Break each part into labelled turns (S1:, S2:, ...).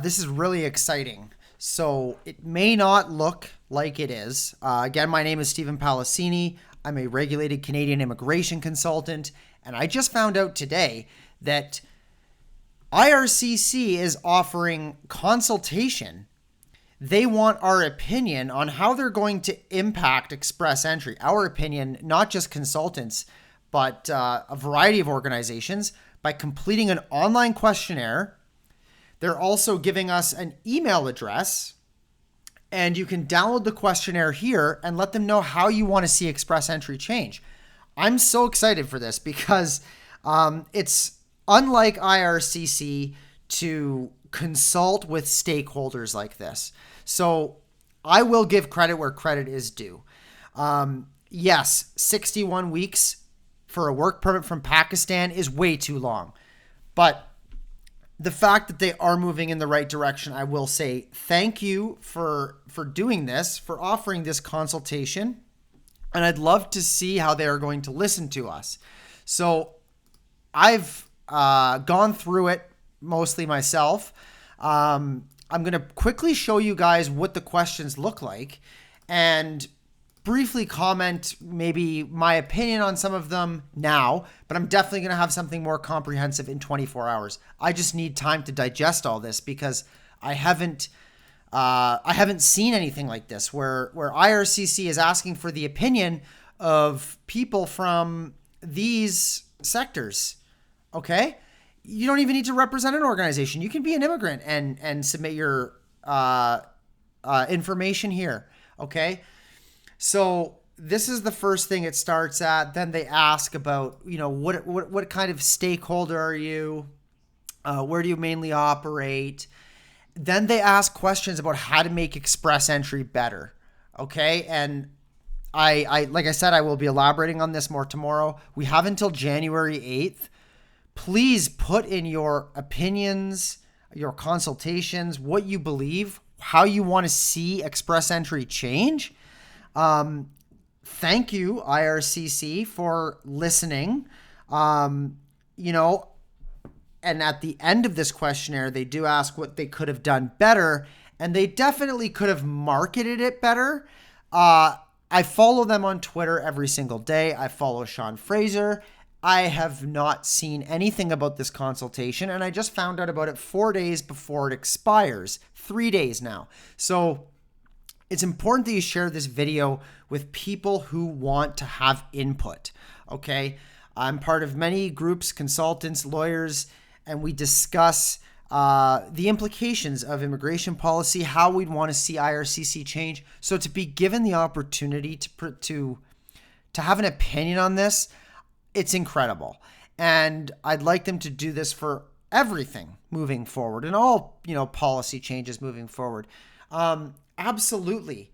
S1: This is really exciting. So it may not look like it is. Again, my name is Stephen Paolasini. I'm a regulated Canadian immigration consultant, and I just found out today that IRCC is offering consultation. They want our opinion on how they're going to impact express entry. Our opinion, not just consultants, but a variety of organizations, by completing an online questionnaire. They're also giving us an email address, and you can download the questionnaire here and let them know how you want to see express entry change. I'm so excited for this because it's unlike IRCC to consult with stakeholders like this. So I will give credit where credit is due. Yes, 61 weeks for a work permit from Pakistan is way too long, but the fact that they are moving in the right direction, I will say thank you for doing this, for offering this consultation. And I'd love to see how they are going to listen to us. So I've gone through it mostly myself. I'm going to quickly show you guys what the questions look like and briefly comment maybe my opinion on some of them now, but I'm definitely going to have something more comprehensive in 24 hours. I just need time to digest all this because I haven't seen anything like this where IRCC is asking for the opinion of people from these sectors. Okay? You don't even need to represent an organization. You can be an immigrant and submit your information here. Okay? So this is the first thing it starts at. Then they ask about, what kind of stakeholder are you? Where do you mainly operate? Then they ask questions about how to make express entry better. Okay. And I like I said, I will be elaborating on this more tomorrow. We have until January 8th. Please put in your opinions, your consultations, what you believe, how you want to see express entry change. Thank you, IRCC, for listening. And at the end of this questionnaire, they do ask what they could have done better, and they definitely could have marketed it better. I follow them on Twitter every single day. I follow Sean Fraser. I have not seen anything about this consultation, and I just found out about it 4 days before it expires. 3 days now. So it's important that you share this video with people who want to have input, okay? I'm part of many groups, consultants, lawyers, and we discuss the implications of immigration policy, how we'd want to see IRCC change. So to be given the opportunity to have an opinion on this, it's incredible. And I'd like them to do this for everything moving forward and all, policy changes moving forward. Absolutely.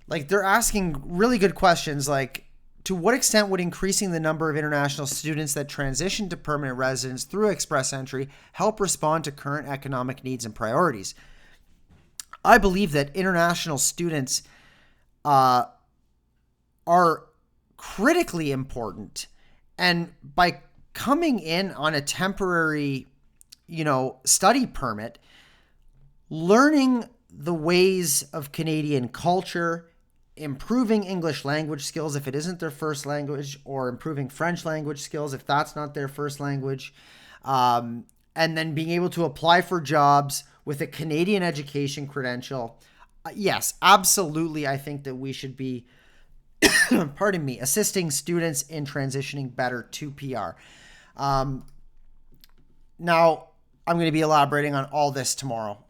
S1: Like, they're asking really good questions like, to what extent would increasing the number of international students that transition to permanent residence through express entry help respond to current economic needs and priorities? I believe that international students are critically important. And by coming in on a temporary, study permit, learning the ways of Canadian culture, improving English language skills if it isn't their first language, or improving French language skills if that's not their first language, and then being able to apply for jobs with a Canadian education credential. Yes, absolutely. I think that we should be, assisting students in transitioning better to PR. Now, I'm going to be elaborating on all this tomorrow.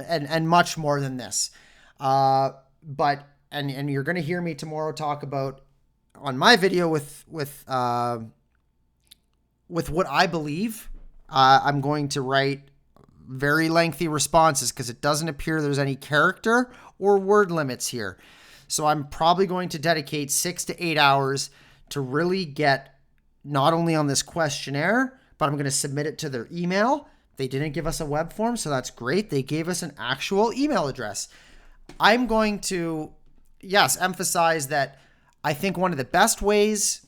S1: And much more than this. But you're going to hear me tomorrow talk about on my video with what I believe. I'm going to write very lengthy responses because it doesn't appear there's any character or word limits here. So I'm probably going to dedicate 6 to 8 hours to really get not only on this questionnaire, but I'm going to submit it to their email. They didn't give us a web form, so that's great. They gave us an actual email address. I'm going to, emphasize that I think one of the best ways,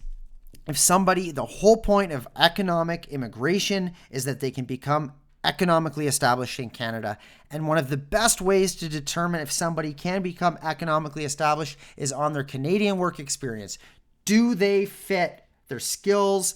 S1: if somebody, the whole point of economic immigration is that they can become economically established in Canada. And one of the best ways to determine if somebody can become economically established is on their Canadian work experience. Do they fit their skills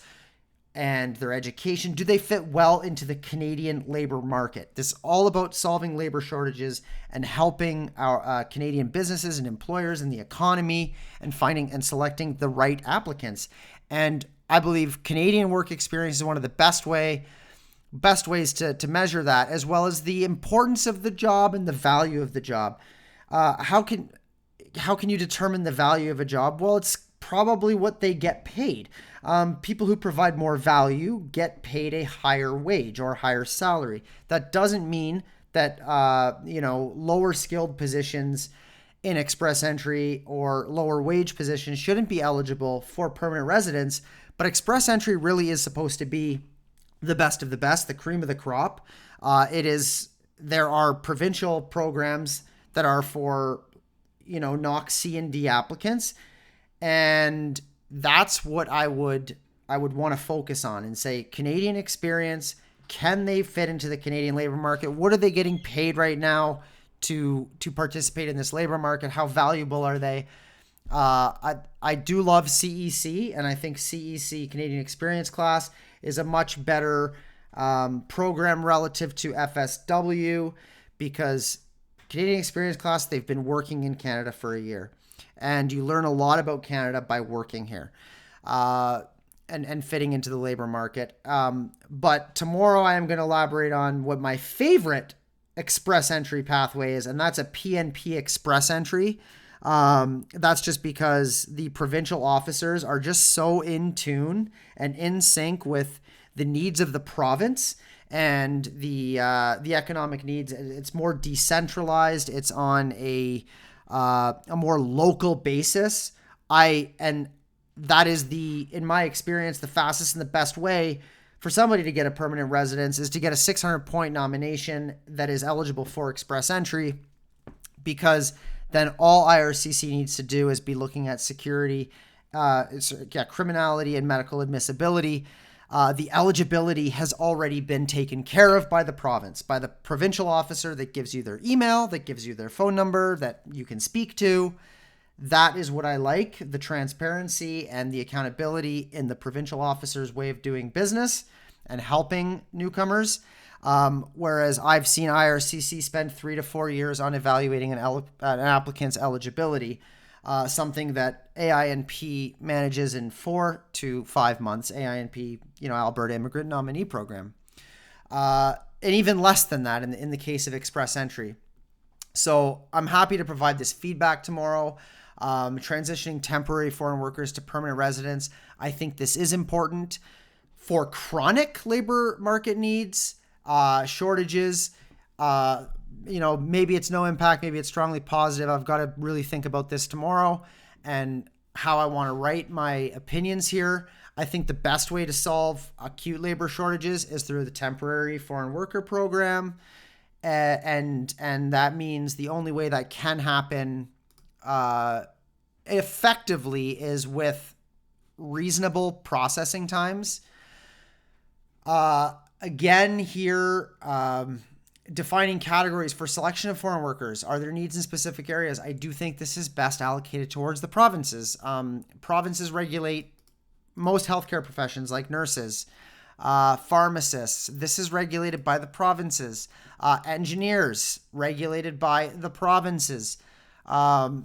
S1: and their education? Do they fit well into the Canadian labor market? This is all about solving labor shortages and helping our Canadian businesses and employers in the economy and finding and selecting the right applicants. And I believe Canadian work experience is one of the best ways to measure that, as well as the importance of the job and the value of the job. How can you determine the value of a job? Well, it's probably what they get paid. People who provide more value get paid a higher wage or higher salary. That doesn't mean that lower skilled positions in express entry or lower wage positions shouldn't be eligible for permanent residence, but express entry really is supposed to be the best of the best, the cream of the crop. There are provincial programs that are for, NOC C and D applicants. And that's what I would want to focus on and say, Canadian experience, can they fit into the Canadian labor market? What are they getting paid right now to participate in this labor market? How valuable are they? I do love CEC, and I think CEC, Canadian Experience Class, is a much better program relative to FSW, because Canadian Experience Class, they've been working in Canada for a year, and you learn a lot about Canada by working here and fitting into the labor market. But tomorrow I am going to elaborate on what my favorite express entry pathway is, and that's a PNP express entry. That's just because the provincial officers are just so in tune and in sync with the needs of the province and the economic needs. It's more decentralized. It's on a more local basis. That is in my experience, the fastest and the best way for somebody to get a permanent residence is to get a 600-point nomination that is eligible for express entry, because then all IRCC needs to do is be looking at security, criminality, and medical admissibility. The eligibility has already been taken care of by the province, by the provincial officer that gives you their email, that gives you their phone number that you can speak to. That is what I like, the transparency and the accountability in the provincial officer's way of doing business and helping newcomers. Whereas I've seen IRCC spend 3 to 4 years on evaluating an applicant's eligibility, something that AINP manages in 4 to 5 months. AINP, Alberta Immigrant Nominee Program, and even less than that in the case of express entry. So I'm happy to provide this feedback tomorrow. Transitioning temporary foreign workers to permanent residents. I think this is important for chronic labor market needs. Shortages, maybe it's no impact, maybe it's strongly positive. I've got to really think about this tomorrow and how I want to write my opinions here. I think the best way to solve acute labor shortages is through the temporary foreign worker program. And that means the only way that can happen effectively is with reasonable processing times. Again, here, defining categories for selection of foreign workers. Are there needs in specific areas? I do think this is best allocated towards the provinces. Provinces regulate most healthcare professions like nurses, pharmacists. This is regulated by the provinces. Engineers, regulated by the provinces. I'm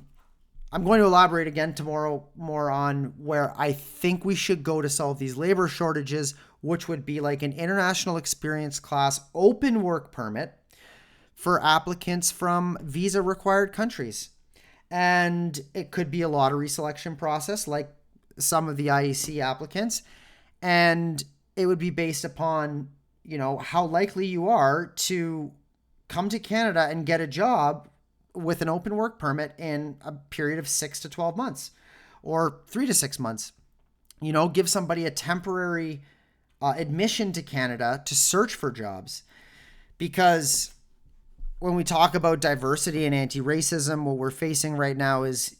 S1: going to elaborate again tomorrow more on where I think we should go to solve these labor shortages, which would be like an international experience class open work permit for applicants from visa required countries. And it could be a lottery selection process like some of the IEC applicants. And it would be based upon, how likely you are to come to Canada and get a job with an open work permit in a period of 6 to 12 months or 3 to 6 months. Give somebody a temporary admission to Canada to search for jobs. Because when we talk about diversity and anti-racism, what we're facing right now is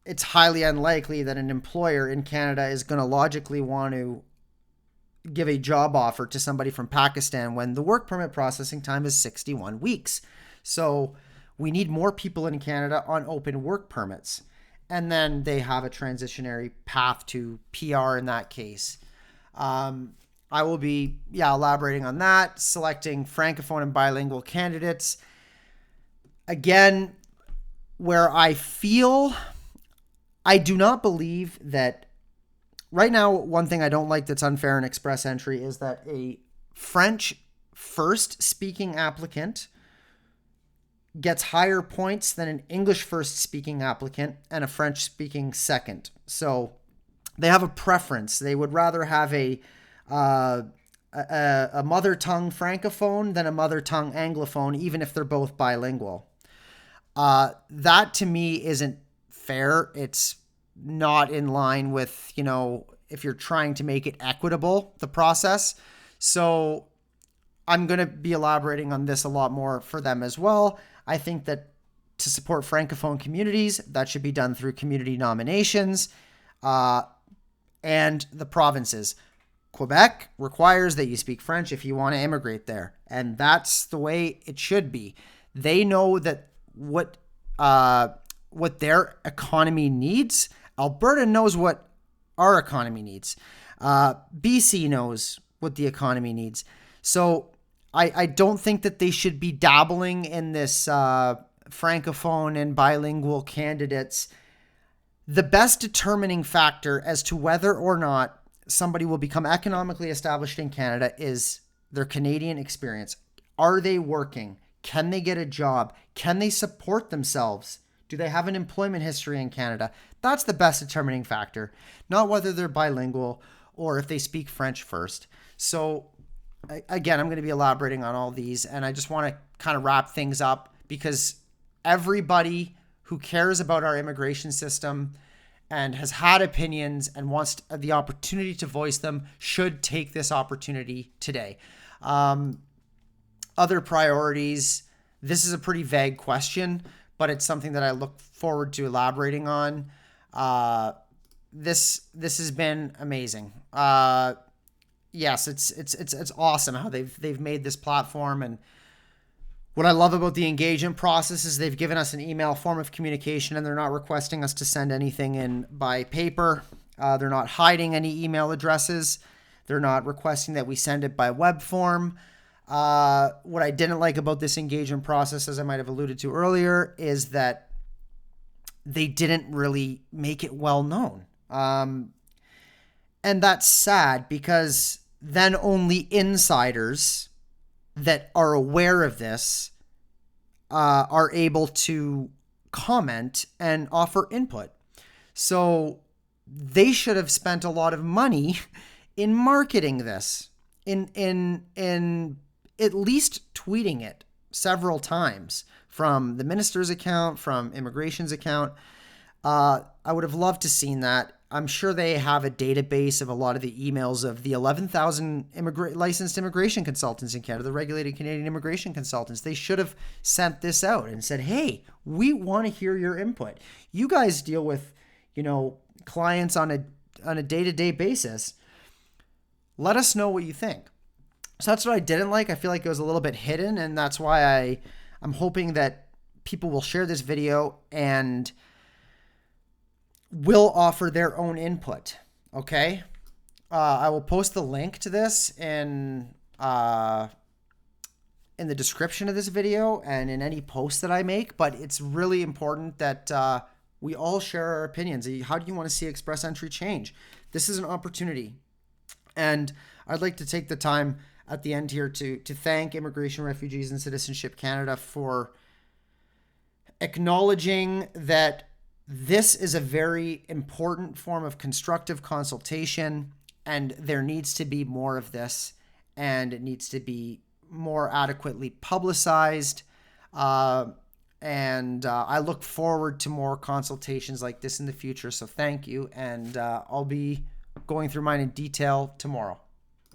S1: it's highly unlikely that an employer in Canada is going to logically want to give a job offer to somebody from Pakistan when the work permit processing time is 61 weeks. So we need more people in Canada on open work permits. And then they have a transitionary path to PR in that case. I will be, elaborating on that, selecting Francophone and bilingual candidates. Again, where I do not believe that right now, one thing I don't like that's unfair in express entry is that a French first speaking applicant gets higher points than an English first speaking applicant and a French speaking second. So they have a preference. They would rather have a mother tongue francophone than a mother tongue anglophone, even if they're both bilingual. That to me isn't fair. It's not in line with, if you're trying to make it equitable, the process. So I'm going to be elaborating on this a lot more for them as well. I think that to support Francophone communities, that should be done through community nominations, and the provinces. Quebec requires that you speak French if you want to immigrate there. And that's the way it should be. They know that what their economy needs. Alberta knows what our economy needs. BC knows what the economy needs. So I don't think that they should be dabbling in this Francophone and bilingual candidates. The best determining factor as to whether or not somebody will become economically established in Canada is their Canadian experience. Are they working? Can they get a job? Can they support themselves? Do they have an employment history in Canada? That's the best determining factor, not whether they're bilingual or if they speak French first. So again, I'm going to be elaborating on all these, and I just want to kind of wrap things up because everybody who cares about our immigration system and has had opinions and wants the opportunity to voice them should take this opportunity today. Other priorities. This is a pretty vague question, but it's something that I look forward to elaborating on. This has been amazing. Yes, it's awesome how they've made this platform, and what I love about the engagement process is they've given us an email form of communication, and they're not requesting us to send anything in by paper. They're not hiding any email addresses. They're not requesting that we send it by web form. What I didn't like about this engagement process, as I might have alluded to earlier, is that they didn't really make it well known. And that's sad because then only insiders that are aware of this are able to comment and offer input. So they should have spent a lot of money in marketing this, in at least tweeting it several times from the minister's account, from immigration's account. I would have loved to seen that. I'm sure they have a database of a lot of the emails of the 11,000 licensed immigration consultants in Canada, the regulated Canadian immigration consultants. They should have sent this out and said, hey, we want to hear your input. You guys deal with, clients on a day-to-day basis. Let us know what you think. So that's what I didn't like. I feel like it was a little bit hidden, and that's why I'm hoping that people will share this video and will offer their own input. Okay. I will post the link to this in the description of this video and in any post that I make, but it's really important that we all share our opinions. How do you want to see Express Entry change? This is an opportunity. And I'd like to take the time at the end here to thank Immigration, Refugees, and Citizenship Canada for acknowledging that this is a very important form of constructive consultation, and there needs to be more of this, and it needs to be more adequately publicized. And I look forward to more consultations like this in the future. So thank you, and I'll be going through mine in detail tomorrow.